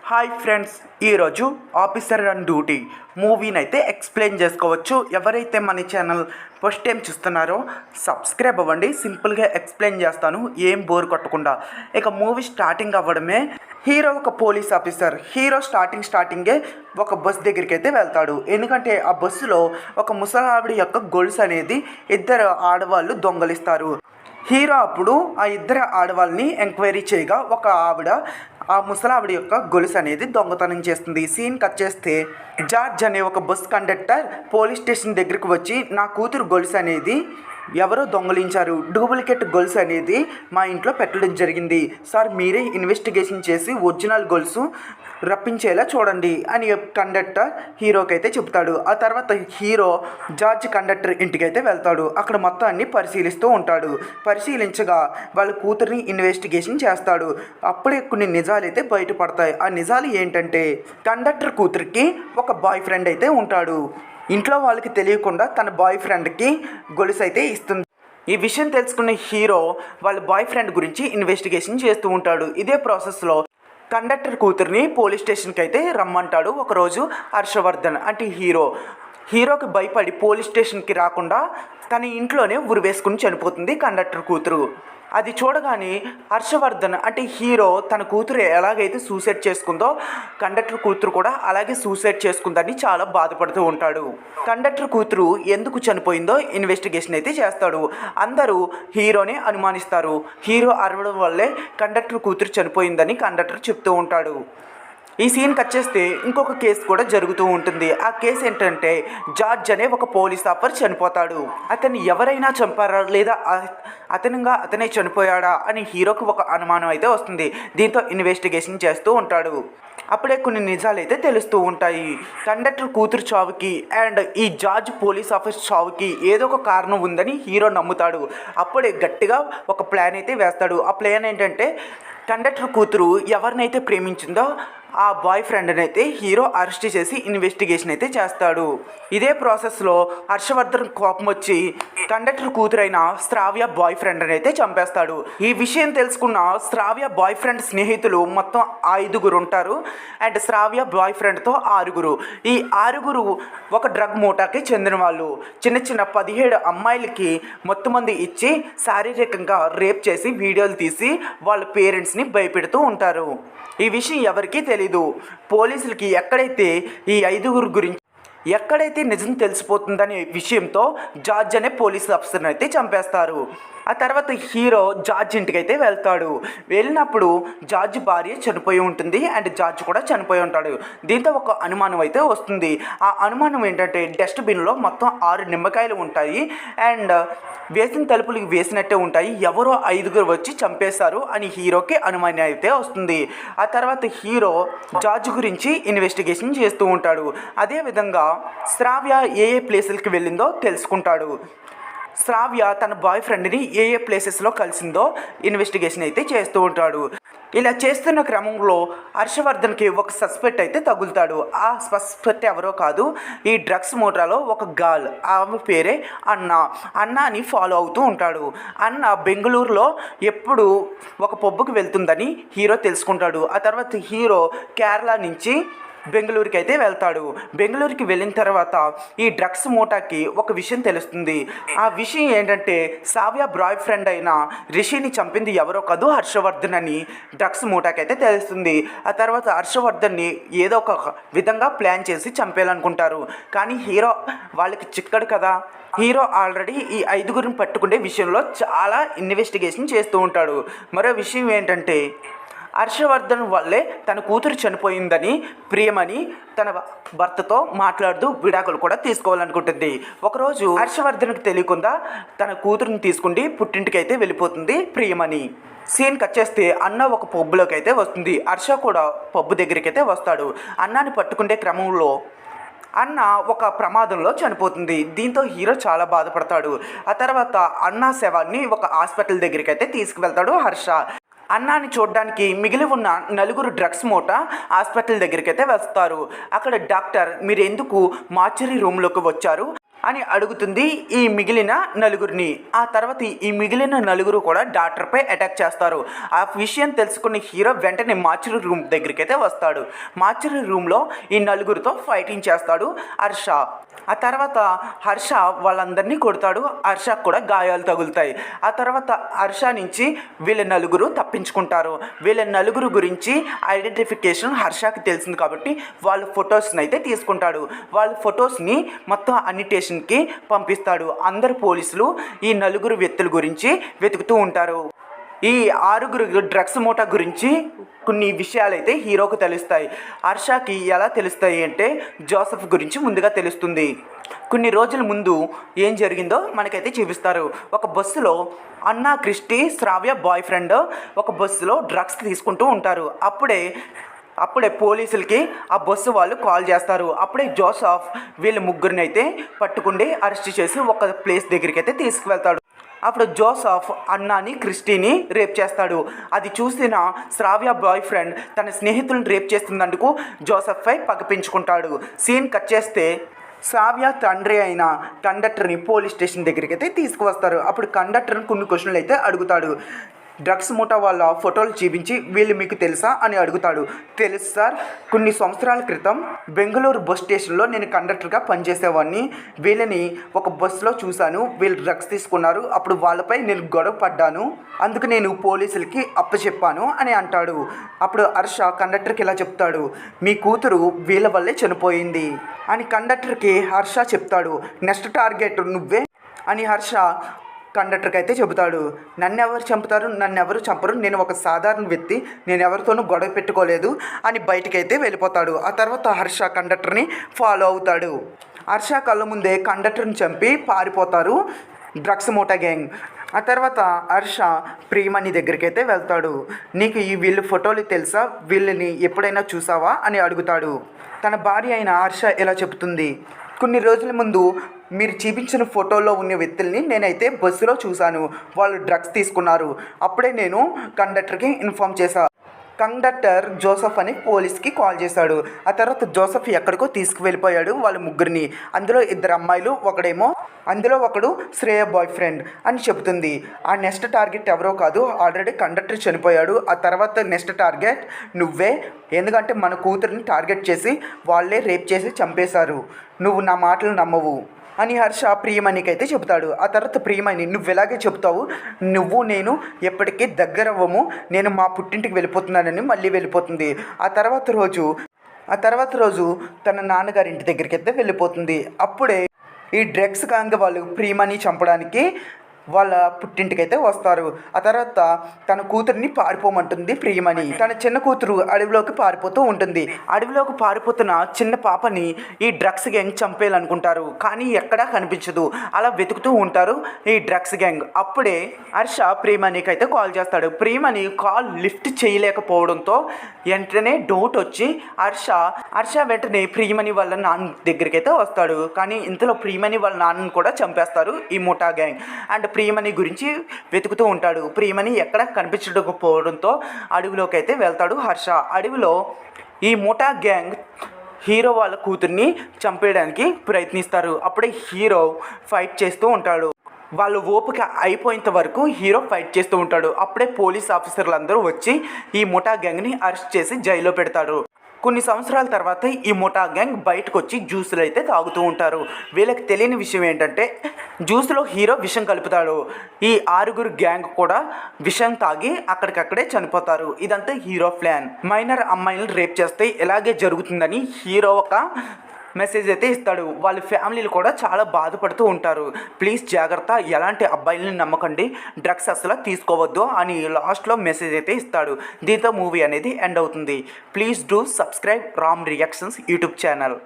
Hi friends, ఈరోజు officer on duty మూవీని అయితే ఎక్స్ప్లెయిన్ చేసుకోవచ్చు. ఎవరైతే మన ఛానల్ ఫస్ట్ టైం చూస్తున్నారో సబ్స్క్రైబ్ అవ్వండి. సింపుల్గా ఎక్స్ప్లెయిన్ చేస్తాను, ఏం బోర్ కొట్టకుండా. ఇక మూవీ స్టార్టింగ్ అవ్వడమే హీరో ఒక పోలీస్ ఆఫీసర్. హీరో స్టార్టింగే ఒక బస్ దగ్గరికి అయితే వెళ్తాడు. ఎందుకంటే ఆ బస్సులో ఒక ముసలావిడ యొక్క గొలుసు అనేది ఇద్దరు ఆడవాళ్ళు దొంగలిస్తారు. హీరో అప్పుడు ఆ ఇద్దరు ఆడవాళ్ళని ఎంక్వైరీ చేయగా ఒక ఆవిడ ఆ ముసలావిడ యొక్క గొలుసు అనేది దొంగతనం చేస్తుంది. సీన్ కట్ చేస్తే జార్జ్ అనే ఒక బస్ కండక్టర్ పోలీస్ స్టేషన్ దగ్గరికి వచ్చి నా కూతురు గొలుసు అనేది ఎవరో దొంగలించారు, డూప్లికేట్ గొలుసు అనేది మా ఇంట్లో పెట్టడం జరిగింది సార్, మీరే ఇన్వెస్టిగేషన్ చేసి ఒరిజినల్ గొలుసు రప్పించేలా చూడండి అని కండక్టర్ హీరోకి అయితే చెప్తాడు. ఆ తర్వాత హీరో జార్జ్ కండక్టర్ ఇంటికి అయితే వెళ్తాడు. అక్కడ మొత్తం అన్ని పరిశీలిస్తూ ఉంటాడు. పరిశీలించగా వాళ్ళ కూతుర్ని ఇన్వెస్టిగేషన్ చేస్తాడు. అప్పుడే కొన్ని నిజాలు అయితే బయటపడతాయి. ఆ నిజాలు ఏంటంటే కండక్టర్ కూతురికి ఒక బాయ్ ఫ్రెండ్ అయితే ఉంటాడు. ఇంట్లో వాళ్ళకి తెలియకుండా తన బాయ్ ఫ్రెండ్కి గొలుసు అయితే ఇస్తుంది. ఈ విషయం తెలుసుకున్న హీరో వాళ్ళ బాయ్ ఫ్రెండ్ గురించి ఇన్వెస్టిగేషన్ చేస్తూ ఉంటాడు. ఇదే ప్రాసెస్లో కండక్టర్ కూతుర్ని పోలీస్ స్టేషన్కి అయితే రమ్మంటాడు. ఒకరోజు హర్షవర్ధన్ అంటే హీరోకి భయపడి పోలీస్ స్టేషన్కి రాకుండా తన ఇంట్లోనే ఉరివేసుకుని చనిపోతుంది కండక్టర్ కూతురు. అది చూడగానే హర్షవర్ధన్ అంటే హీరో తన కూతురు ఎలాగైతే సూసైడ్ చేసుకుందో కండక్టర్ కూతురు కూడా అలాగే సూసైడ్ చేసుకుందని చాలా బాధపడుతూ ఉంటాడు. కండక్టర్ కూతురు ఎందుకు చనిపోయిందో ఇన్వెస్టిగేషన్ అయితే చేస్తాడు. అందరూ హీరోని అనుమానిస్తారు. హీరో అరవడం వల్లే కండక్టర్ కూతురు చనిపోయిందని కండక్టర్ చెప్తూ ఉంటాడు. ఈ సీన్ కట్ చేస్తే ఇంకొక కేసు కూడా జరుగుతూ ఉంటుంది. ఆ కేసు ఏంటంటే జార్జ్ అనే ఒక పోలీస్ ఆఫీసర్ చనిపోతాడు. అతన్ని ఎవరైనా చంపారా లేదా అతనే చనిపోయాడా అని హీరోకి ఒక అనుమానం అయితే వస్తుంది. దీంతో ఇన్వెస్టిగేషన్ చేస్తూ ఉంటాడు. అప్పుడే కొన్ని నిజాలు అయితే తెలుస్తూ ఉంటాయి. కండక్టర్ కూతురు చావుకి అండ్ ఈ జార్జ్ పోలీస్ ఆఫీసర్ చావుకి ఏదో ఒక కారణం ఉందని హీరో నమ్ముతాడు. అప్పుడే గట్టిగా ఒక ప్లాన్ అయితే వేస్తాడు. ఆ ప్లాన్ ఏంటంటే కండక్టర్ కూతురు ఎవరినైతే ప్రేమించిందో ఆ బాయ్ ఫ్రెండ్ని అయితే హీరో అరెస్ట్ చేసి ఇన్వెస్టిగేషన్ అయితే చేస్తాడు. ఇదే ప్రాసెస్లో హర్షవర్ధన్ కోపం వచ్చి కండక్టర్ కూతురైన శ్రావ్య బాయ్ ఫ్రెండ్ని అయితే చంపేస్తాడు. ఈ విషయం తెలుసుకున్న శ్రావ్య బాయ్ ఫ్రెండ్ స్నేహితులు మొత్తం 5 ఉంటారు అండ్ శ్రావ్య బాయ్ ఫ్రెండ్తో 6. ఈ 6 ఒక డ్రగ్ మూటాకి చెందిన వాళ్ళు. చిన్న 17 అమ్మాయిలకి మొత్తమంది ఇచ్చి శారీరకంగా రేప్ చేసి వీడియోలు తీసి వాళ్ళ పేరెంట్స్ని భయపెడుతూ ఉంటారు. ఈ విషయం ఎవరికీ తెలీదు. పోలీసులకి ఎక్కడైతే నిజం తెలిసిపోతుందనే విషయంతో జార్జ్ అనే పోలీస్ ఆఫీసర్ని అయితే చంపేస్తారు. ఆ తర్వాత హీరో జార్జ్ ఇంటికి అయితే వెళ్తాడు. వెళ్ళినప్పుడు జార్జ్ భార్య చనిపోయి ఉంటుంది అండ్ జార్జ్ కూడా చనిపోయి ఉంటాడు. దీంతో ఒక అనుమానం అయితే వస్తుంది. ఆ అనుమానం ఏంటంటే డస్ట్బిన్లో మొత్తం 6 నిమ్మకాయలు ఉంటాయి అండ్ వేసిన తలుపులకి వేసినట్టే ఉంటాయి. ఎవరో 5 వచ్చి చంపేశారు అని హీరోకి అనుమానం అయితే వస్తుంది. ఆ తర్వాత హీరో జార్జ్ గురించి ఇన్వెస్టిగేషన్ చేస్తూ ఉంటాడు. అదేవిధంగా శ్రావ్య ఏ ప్లేసులకి వెళ్ళిందో తెలుసుకుంటాడు. శ్రావ్య తన బాయ్ ఫ్రెండ్ని ఏ ప్లేసెస్లో కలిసిందో ఇన్వెస్టిగేషన్ అయితే చేస్తూ ఉంటాడు. ఇలా చేస్తున్న క్రమంలో హర్షవర్ధన్కి ఒక సస్పెక్ట్ అయితే తగులుతాడు. ఆ సస్పెక్ట్ ఎవరో కాదు, ఈ డ్రగ్స్ మోటాలో ఒక గర్ల్, ఆమె పేరే అన్నాని ఫాలో అవుతూ ఉంటాడు. అన్న బెంగళూరులో ఎప్పుడు ఒక పబ్కి వెళ్తుందని హీరో తెలుసుకుంటాడు. ఆ తర్వాత హీరో కేరళ నుంచి బెంగళూరుకి అయితే వెళ్తాడు. బెంగళూరుకి వెళ్ళిన తర్వాత ఈ డ్రగ్స్ మూటాకి ఒక విషయం తెలుస్తుంది. ఆ విషయం ఏంటంటే శ్రావ్య బాయ్ ఫ్రెండ్ అయిన రిషిని చంపింది ఎవరో కాదు హర్షవర్ధన్ అని డ్రగ్స్ మూటాకి అయితే తెలుస్తుంది. ఆ తర్వాత హర్షవర్ధన్ని ఏదో ఒక విధంగా ప్లాన్ చేసి చంపేయాలనుకుంటారు. కానీ హీరో వాళ్ళకి చిక్కడు కదా. హీరో ఆల్రెడీ ఈ 5 పట్టుకునే విషయంలో చాలా ఇన్వెస్టిగేషన్ చేస్తూ ఉంటాడు. మరో విషయం ఏంటంటే హర్షవర్ధన్ వల్లే తన కూతురు చనిపోయిందని ప్రియమణి తన భర్తతో మాట్లాడుతూ విడాకులు కూడా తీసుకోవాలనుకుంటుంది. ఒకరోజు హర్షవర్ధన్కి తెలియకుండా తన కూతురుని తీసుకుంటే పుట్టింటికి అయితే వెళ్ళిపోతుంది ప్రియమణి. సీన్ కట్ చేస్తే అన్న ఒక పబ్బులోకి అయితే వస్తుంది. హర్ష కూడా పబ్బు దగ్గరికి అయితే వస్తాడు. అన్నాని పట్టుకునే క్రమంలో అన్న ఒక ప్రమాదంలో చనిపోతుంది. దీంతో హీరో చాలా బాధపడతాడు. ఆ తర్వాత అన్న శవాన్ని ఒక హాస్పిటల్ దగ్గరికి అయితే తీసుకువెళ్తాడు హర్ష. అన్నాని చూడడానికి మిగిలి ఉన్న 4 డ్రగ్స్ మూట హాస్పిటల్ దగ్గరికి అయితే వస్తారు. అక్కడ డాక్టర్ మీరు ఎందుకు మార్చరీ రూమ్లోకి వచ్చారు, అని అడుగుతుంది ఈ మిగిలిన నలుగురిని. ఆ తర్వాత ఈ మిగిలిన నలుగురు కూడా డాక్టర్పై అటాక్ చేస్తారు. ఆ విషయం తెలుసుకున్న హీరో వెంటనే మార్చురీ రూమ్ దగ్గరికి అయితే వస్తాడు. మార్చురీ రూమ్లో ఈ నలుగురితో ఫైటింగ్ చేస్తాడు హర్ష. ఆ తర్వాత హర్ష వాళ్ళందరినీ కొడతాడు. హర్షకు కూడా గాయాలు తగులుతాయి. ఆ తర్వాత హర్ష నుంచి వీళ్ళ నలుగురు తప్పించుకుంటారు. వీళ్ళ నలుగురు గురించి ఐడెంటిఫికేషన్ హర్షకి తెలిసింది కాబట్టి వాళ్ళ ఫొటోస్ని అయితే తీసుకుంటాడు. వాళ్ళ ఫొటోస్ని మొత్తం అన్ని స్టేషన్కి పంపిస్తాడు. అందరు పోలీసులు ఈ నలుగురు వ్యక్తుల గురించి వెతుకుతూ ఉంటారు. ఈ 6 డ్రగ్స్ మూటా గురించి కొన్ని విషయాలు అయితే హీరోకు తెలుస్తాయి. హర్షకి ఎలా తెలుస్తాయి అంటే జోసెఫ్ గురించి ముందుగా తెలుస్తుంది. కొన్ని రోజుల ముందు ఏం జరిగిందో మనకైతే చూపిస్తారు. ఒక బస్సులో అన్నా క్రిస్టి శ్రావ్య బాయ్ ఫ్రెండ్ ఒక బస్సులో డ్రగ్స్ తీసుకుంటూ ఉంటారు. అప్పుడే పోలీసులకి ఆ బస్సు వాళ్ళు కాల్ చేస్తారు. అప్పుడే జోసెఫ్ వీళ్ళ ముగ్గురిని అయితే పట్టుకుండి అరెస్ట్ చేసి ఒక ప్లేస్ దగ్గరికి అయితే తీసుకువెళ్తాడు. అప్పుడు జోసెఫ్ అన్నాని క్రిస్టీని రేప్ చేస్తాడు. అది చూసిన శ్రావ్య బాయ్ ఫ్రెండ్ తన స్నేహితులను రేప్ చేస్తున్నందుకు జోసెఫ్పై పగపించుకుంటాడు. సీన్ కట్ చేస్తే శ్రావ్య తండ్రి అయిన కండక్టర్ని పోలీస్ స్టేషన్ దగ్గరికి అయితే తీసుకువస్తారు. అప్పుడు కండక్టర్ని కొన్ని క్వశ్చన్లు అయితే అడుగుతాడు. డ్రగ్స్ మూటా వాళ్ళ ఫోటోలు చూపించి వీళ్ళు మీకు తెలుసా అని అడుగుతాడు. తెలుసు సార్, కొన్ని సంవత్సరాల క్రితం బెంగళూరు బస్ స్టేషన్లో నేను కండక్టర్గా పనిచేసేవాడిని. వీళ్ళని ఒక బస్సులో చూశాను. వీళ్ళు డ్రగ్స్ తీసుకున్నారు. అప్పుడు వాళ్ళపై నేను గొడవ పడ్డాను. అందుకు నేను పోలీసులకి అప్పచెప్పాను అని అంటాడు. అప్పుడు హర్ష కండక్టర్కి ఇలా చెప్తాడు, మీ కూతురు వీళ్ళ వల్లే చనిపోయింది అని కండక్టర్కి హర్ష చెప్తాడు. నెక్స్ట్ టార్గెట్ నువ్వే అని హర్ష కండక్టర్కి అయితే చెబుతాడు. నన్నెవరు చంపుతారు, నన్నెవరు చంపరు, నేను ఒక సాధారణ వ్యక్తి, నేను ఎవరితోనూ గొడవ పెట్టుకోలేదు అని బయటకైతే వెళ్ళిపోతాడు. ఆ తర్వాత హర్ష కండక్టర్ని ఫాలో అవుతాడు. హర్ష కళ్ళ ముందే కండక్టర్ని చంపి పారిపోతారు డ్రగ్స్ మూటా గ్యాంగ్. ఆ తర్వాత హర్ష ప్రియమణి దగ్గరికి అయితే వెళ్తాడు. నీకు వీళ్ళ ఫోటోలు తెలుసా, వీళ్ళని ఎప్పుడైనా చూసావా అని అడుగుతాడు. తన భార్య అయిన హర్ష ఇలా చెబుతుంది, కొన్ని రోజుల ముందు మీరు చూపించిన ఫోటోలో ఉన్న వ్యక్తుల్ని నేనైతే బస్సులో చూశాను. వాళ్ళు డ్రగ్స్ తీసుకున్నారు. అప్పుడే నేను కండక్టర్కి ఇన్ఫామ్ చేశాను. కండక్టర్ జోసెఫ్ అని పోలీస్కి కాల్ చేశాడు. ఆ తర్వాత జోసెఫ్ ఎక్కడికో తీసుకువెళ్ళిపోయాడు వాళ్ళ ముగ్గురిని. అందులో 2 అమ్మాయిలు, అందులో ఒకడు శ్రేయ బాయ్ ఫ్రెండ్ అని చెబుతుంది. ఆ నెక్స్ట్ టార్గెట్ ఎవరో కాదు, ఆల్రెడీ కండక్టర్ చనిపోయాడు. ఆ తర్వాత నెక్స్ట్ టార్గెట్ నువ్వే, ఎందుకంటే మన కూతురిని టార్గెట్ చేసి వాళ్ళే రేప్ చేసి చంపేశారు. నువ్వు నా మాటలు నమ్మవు అని హర్ష ప్రియమణికి అయితే చెబుతాడు. ఆ తర్వాత ప్రియమణి, నువ్వు ఎలాగే చెబుతావు, నువ్వు నేను ఎప్పటికీ దగ్గర అవ్వము, నేను మా పుట్టింటికి వెళ్ళిపోతున్నానని మళ్ళీ వెళ్ళిపోతుంది. ఆ తర్వాత రోజు తన నాన్నగారి ఇంటి దగ్గరికి అయితే వెళ్ళిపోతుంది. అప్పుడే ఈ డ్రగ్స్ గ్యాంగ్ వాళ్ళు ప్రియమణి చంపడానికి వాళ్ళ పుట్టింటికి అయితే వస్తారు. ఆ తర్వాత తన కూతురిని పారిపోమంటుంది ప్రియమణి. తన చిన్న కూతురు అడవిలోకి పారిపోతూ ఉంటుంది. అడవిలోకి పారిపోతున్న చిన్న పాపని ఈ డ్రగ్స్ గ్యాంగ్ చంపేయాలనుకుంటారు, కానీ ఎక్కడా కనిపించదు. అలా వెతుకుతూ ఉంటారు ఈ డ్రగ్స్ గ్యాంగ్. అప్పుడే హర్ష ప్రియమణికి అయితే కాల్ చేస్తాడు. ప్రియమణి కాల్ లిఫ్ట్ చేయలేకపోవడంతో వెంటనే డౌట్ వచ్చి హర్ష వెంటనే ప్రియమణి వాళ్ళ నాన్న దగ్గరికి అయితే వస్తాడు. కానీ ఇంతలో ప్రియమణి వాళ్ళ నాన్నని కూడా చంపేస్తారు ఈ ముఠా గ్యాంగ్. అండ్ ప్రియమణి గురించి వెతుకుతూ ఉంటాడు. ప్రియమణి ఎక్కడ కనిపించకపోవడంతో అడవిలోకి అయితే వెళ్తాడు హర్ష. అడవిలో ఈ ముఠా గ్యాంగ్ హీరో వాళ్ళ కూతుర్ని చంపేయడానికి ప్రయత్నిస్తారు. అప్పుడే హీరో ఫైట్ చేస్తూ ఉంటాడు. వాళ్ళు ఓపిక అయిపోయేంత వరకు హీరో ఫైట్ చేస్తూ ఉంటాడు. అప్పుడే పోలీస్ ఆఫీసర్లు అందరూ వచ్చి ఈ ముఠా గ్యాంగ్ని అరెస్ట్ చేసి జైల్లో పెడతారు. కొన్ని సంవత్సరాల తర్వాత ఈ ముఠా గ్యాంగ్ బయటకు వచ్చి జ్యూసులు అయితే తాగుతూ ఉంటారు. వీళ్ళకి తెలియని విషయం ఏంటంటే జ్యూస్లో హీరో విషం కలుపుతాడు. ఈ 6 గ్యాంగ్ కూడా విషం తాగి అక్కడికక్కడే చనిపోతారు. ఇదంతా హీరో ప్లాన్. మైనర్ అమ్మాయిలను రేప్ చేస్తే ఇలాగే జరుగుతుందని హీరో ఒక మెసేజ్ అయితే ఇస్తాడు. వాళ్ళ ఫ్యామిలీలు కూడా చాలా బాధపడుతూ ఉంటారు. ప్లీజ్ జాగ్రత్త, ఎలాంటి అబ్బాయిలని నమ్మకండి, డ్రగ్స్ అసలు తీసుకోవద్దు అని లాస్ట్లో మెసేజ్ అయితే ఇస్తాడు. దీంతో మూవీ అనేది ఎండ్ అవుతుంది. Please do subscribe Ram reactions YouTube channel.